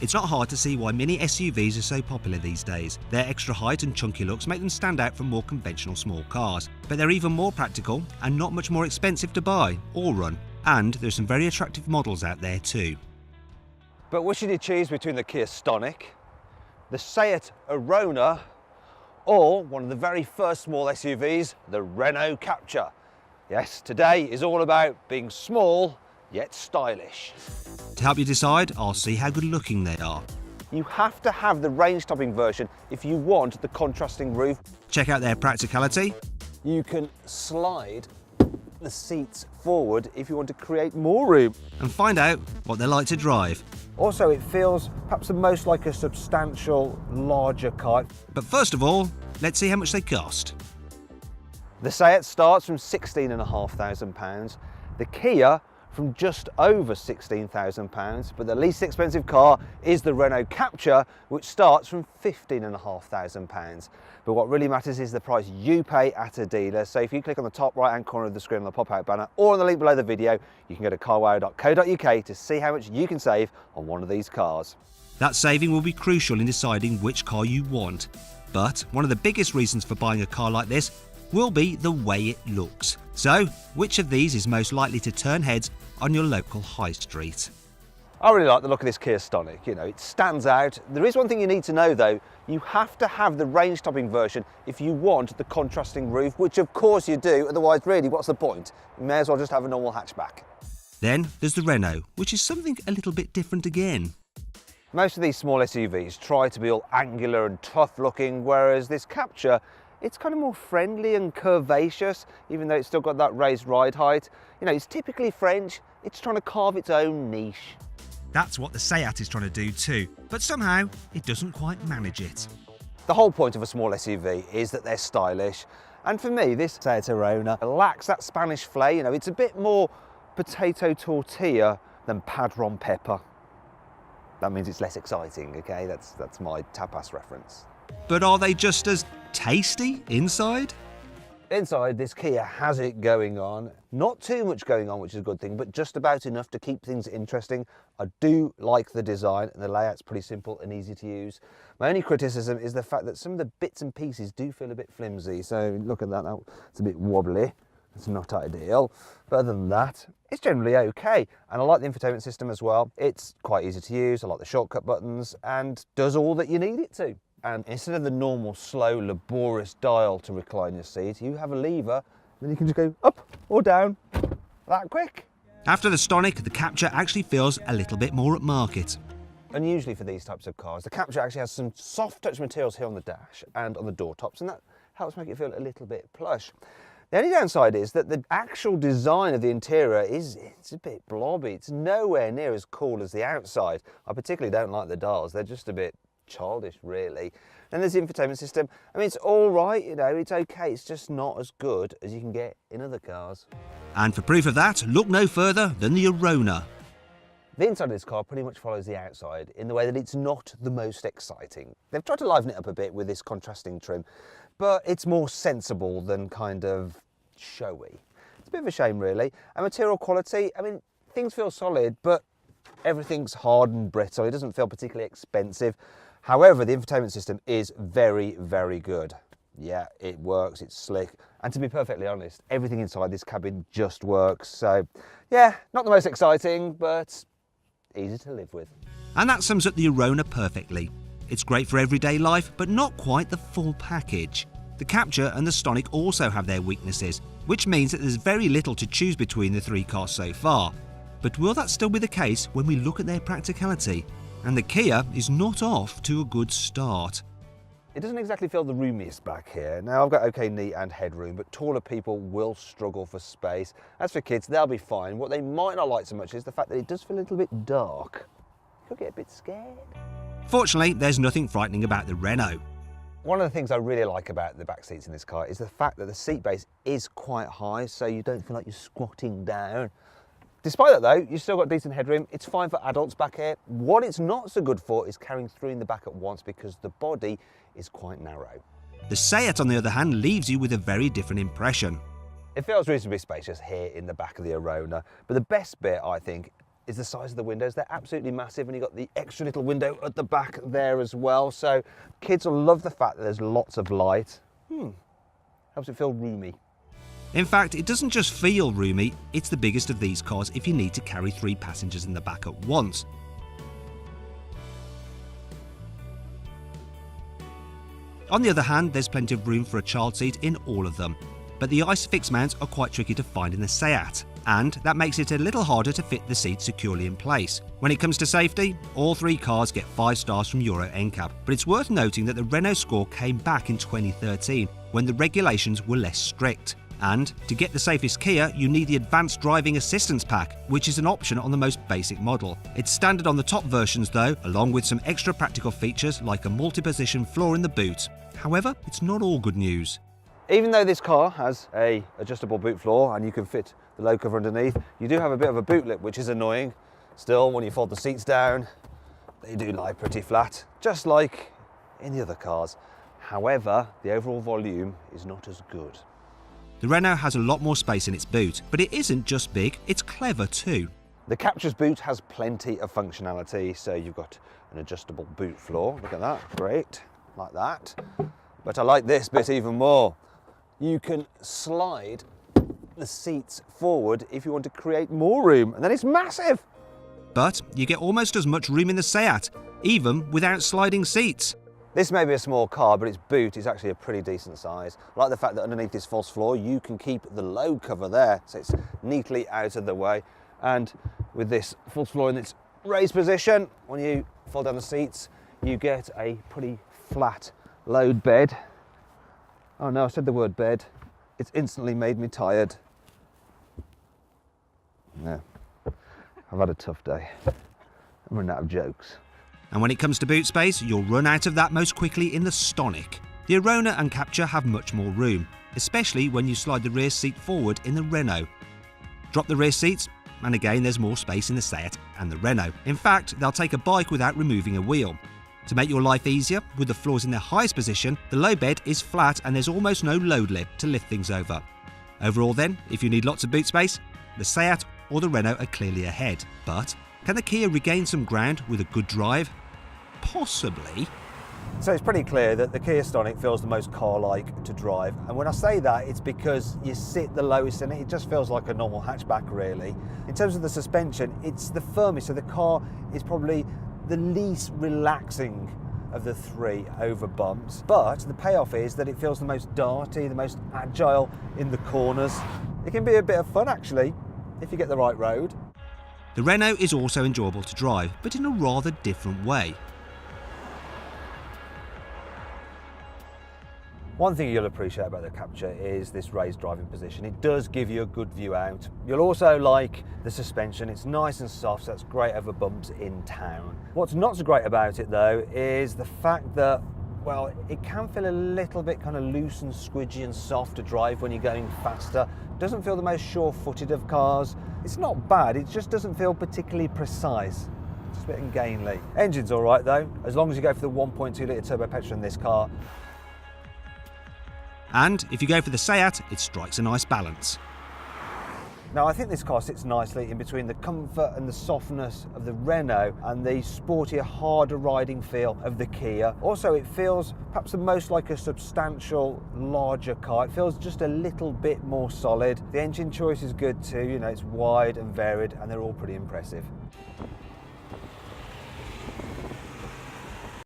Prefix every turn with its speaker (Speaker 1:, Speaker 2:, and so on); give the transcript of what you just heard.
Speaker 1: It's not hard to see why mini SUVs are so popular these days. Their extra height and chunky looks make them stand out from more conventional small cars. But they're even more practical and not much more expensive to buy or run. And there's some very attractive models out there too.
Speaker 2: But which should you choose between the Kia Stonic, the SEAT Arona, or one of the very first small SUVs, the Renault Captur? Yes, today is all about being small yet stylish.
Speaker 1: To help you decide, I'll see how good looking they are.
Speaker 2: You have to have the range-topping version if you want the contrasting roof.
Speaker 1: Check out their practicality.
Speaker 2: You can slide the seats forward if you want to create more room.
Speaker 1: And find out what they're like to drive.
Speaker 2: Also, it feels perhaps the most like a substantial, larger car.
Speaker 1: But first of all, let's see how much they cost.
Speaker 2: The SEAT starts from £16,500, the Kia from just over £16,000, but the least expensive car is the Renault Captur, which starts from £15,500. But what really matters is the price you pay at a dealer. So if you click on the top right hand corner of the screen on the pop-out banner or on the link below the video, you can go to carwow.co.uk to see how much you can save on one of these cars.
Speaker 1: That saving will be crucial in deciding which car you want. But one of the biggest reasons for buying a car like this will be the way it looks. So, which of these is most likely to turn heads on your local high street?
Speaker 2: I really like the look of this Kia Stonic. You know, it stands out. There is one thing you need to know though. You have to have the range-topping version if you want the contrasting roof, which of course you do. Otherwise, really, what's the point? You may as well just have a normal hatchback.
Speaker 1: Then there's the Renault, which is something a little bit different again.
Speaker 2: Most of these small SUVs try to be all angular and tough looking, whereas this Captur, it's kind of more friendly and curvaceous, even though it's still got that raised ride height. You know, it's typically French. It's trying to carve its own niche.
Speaker 1: That's what the SEAT is trying to do too, but somehow it doesn't quite manage it.
Speaker 2: The whole point of a small SUV is that they're stylish. And for me, this SEAT Arona lacks that Spanish flair. You know, it's a bit more potato tortilla than padron pepper. That means it's less exciting, okay? That's my tapas reference.
Speaker 1: But are they just as tasty inside?
Speaker 2: Inside, this Kia has it going on. Not too much going on, which is a good thing, but just about enough to keep things interesting. I do like the design, and the layout's pretty simple and easy to use. My only criticism is the fact that some of the bits and pieces do feel a bit flimsy. So look at that now, it's a bit wobbly. It's not ideal, but other than that, it's generally okay. And I like the infotainment system as well. It's quite easy to use. I like the shortcut buttons and does all that you need it to. And instead of the normal, slow, laborious dial to recline your seat, you have a lever, then you can just go up or down that quick.
Speaker 1: After the Stonic, the Captur actually feels a little bit more upmarket.
Speaker 2: Unusually for these types of cars, the Captur actually has some soft touch materials here on the dash and on the door tops, and that helps make it feel a little bit plush. The only downside is that the actual design of the interior it's a bit blobby. It's nowhere near as cool as the outside. I particularly don't like the dials. They're just a bit childish, really. Then there's the infotainment system. I mean, it's all right, you know, it's okay. It's just not as good as you can get in other cars.
Speaker 1: And for proof of that, look no further than the Arona.
Speaker 2: The inside of this car pretty much follows the outside in the way that it's not the most exciting. They've tried to liven it up a bit with this contrasting trim, but it's more sensible than kind of showy. It's a bit of a shame, really. And material quality, I mean, things feel solid, but everything's hard and brittle. It doesn't feel particularly expensive. However, the infotainment system is very, very good. Yeah, it works, it's slick. And to be perfectly honest, everything inside this cabin just works. So yeah, not the most exciting, but easy to live with.
Speaker 1: And that sums up the Arona perfectly. It's great for everyday life, but not quite the full package. The Captur and the Stonic also have their weaknesses, which means that there's very little to choose between the three cars so far. But will that still be the case when we look at their practicality? And the Kia is not off to a good start.
Speaker 2: It doesn't exactly feel the roomiest back here. Now, I've got okay knee and headroom, but taller people will struggle for space. As for kids, they'll be fine. What they might not like so much is the fact that it does feel a little bit dark. You'll get a bit scared.
Speaker 1: Fortunately, there's nothing frightening about the Renault.
Speaker 2: One of the things I really like about the back seats in this car is the fact that the seat base is quite high, so you don't feel like you're squatting down. Despite that though, you've still got decent headroom. It's fine for adults back here. What it's not so good for is carrying three in the back at once because the body is quite narrow.
Speaker 1: The SEAT, on the other hand, leaves you with a very different impression.
Speaker 2: It feels reasonably spacious here in the back of the Arona, but the best bit, I think, is the size of the windows. They're absolutely massive, and you've got the extra little window at the back there as well. So kids will love the fact that there's lots of light. Helps it feel roomy.
Speaker 1: In fact, it doesn't just feel roomy, it's the biggest of these cars if you need to carry 3 passengers in the back at once. On the other hand, there's plenty of room for a child seat in all of them. But the ISOFIX mounts are quite tricky to find in the SEAT, and that makes it a little harder to fit the seat securely in place. When it comes to safety, all 3 cars get 5 stars from Euro NCAP, but it's worth noting that the Renault score came back in 2013 when the regulations were less strict. And to get the safest Kia, you need the Advanced Driving Assistance Pack, which is an option on the most basic model. It's standard on the top versions though, along with some extra practical features like a multi-position floor in the boot. However, it's not all good news.
Speaker 2: Even though this car has a adjustable boot floor and you can fit the low cover underneath, you do have a bit of a boot lip, which is annoying. Still, when you fold the seats down, they do lie pretty flat, just like in the other cars. However, the overall volume is not as good.
Speaker 1: The Renault has a lot more space in its boot, but it isn't just big, it's clever too.
Speaker 2: The Captur's boot has plenty of functionality, so you've got an adjustable boot floor. Look at that, great, like that. But I like this bit even more. You can slide the seats forward if you want to create more room, and then it's massive.
Speaker 1: But you get almost as much room in the SEAT, even without sliding seats.
Speaker 2: This may be a small car, but its boot is actually a pretty decent size. I like the fact that underneath this false floor, you can keep the low cover there, so it's neatly out of the way. And with this false floor in its raised position, when you fold down the seats, you get a pretty flat load bed. Oh no, I said the word bed. It's instantly made me tired. Yeah, I've had a tough day. I'm running out of jokes.
Speaker 1: And when it comes to boot space, you'll run out of that most quickly in the Stonic. The Arona and Captur have much more room, especially when you slide the rear seat forward in the Renault. Drop the rear seats, and again there's more space in the SEAT and the Renault. In fact, they'll take a bike without removing a wheel. To make your life easier, with the floors in their highest position, the low bed is flat and there's almost no load lip to lift things over. Overall then, if you need lots of boot space, the SEAT or the Renault are clearly ahead. But can the Kia regain some ground with a good drive? Possibly.
Speaker 2: So it's pretty clear that the Kia Stonic feels the most car-like to drive, and when I say that, it's because you sit the lowest in it. It just feels like a normal hatchback, really. In terms of the suspension, it's the firmest, so the car is probably the least relaxing of the 3 over bumps, but the payoff is that it feels the most darty, the most agile in the corners. It can be a bit of fun, actually, if you get the right road.
Speaker 1: The Renault is also enjoyable to drive, but in a rather different way.
Speaker 2: One thing you'll appreciate about the Captur is this raised driving position. It does give you a good view out. You'll also like the suspension. It's nice and soft, so that's great over bumps in town. What's not so great about it though is the fact that, well, it can feel a little bit kind of loose and squidgy and soft to drive when you're going faster. It doesn't feel the most sure-footed of cars. It's not bad, it just doesn't feel particularly precise. It's a bit ungainly. Engine's all right though, as long as you go for the 1.2 litre turbo petrol in this car.
Speaker 1: And if you go for the SEAT, it strikes a nice balance.
Speaker 2: Now I think this car sits nicely in between the comfort and the softness of the Renault and the sportier, harder riding feel of the Kia. Also, it feels perhaps the most like a substantial, larger car. It feels just a little bit more solid. The engine choice is good too, you know, it's wide and varied and they're all pretty impressive.